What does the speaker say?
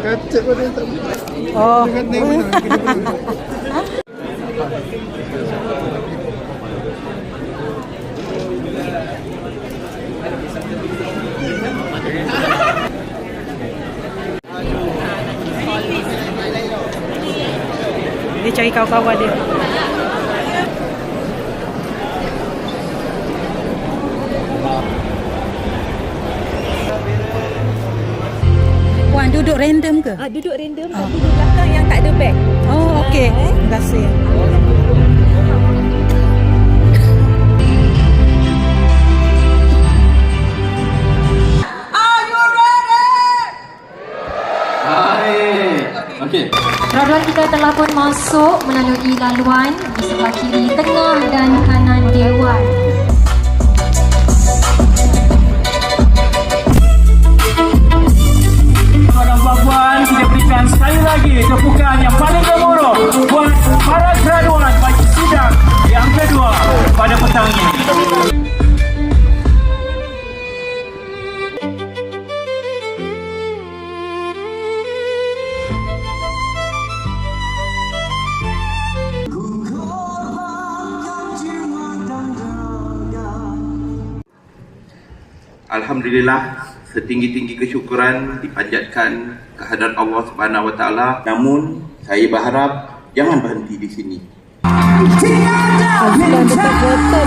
Kaca kau dia tak. Oh. Dengan ni mana? Dia cari kawan-kawan dia. Puan duduk random ke? Duduk random, tapi di belakang yang tak ada beg. Oh, okey. Terima kasih. Okey. Raduan kita telah pun masuk melalui laluan di sebelah kiri, tengah dan kanan dewan. Puan-puan, kita berikan sekali lagi tepukan yang paling gemuruh buat para graduan bagi sidang yang kedua pada petang ini. Alhamdulillah, setinggi-tinggi kesyukuran dipanjatkan kehadirat Allah Subhanahu Wa Taala. Namun saya berharap jangan berhenti di sini. Betul-betul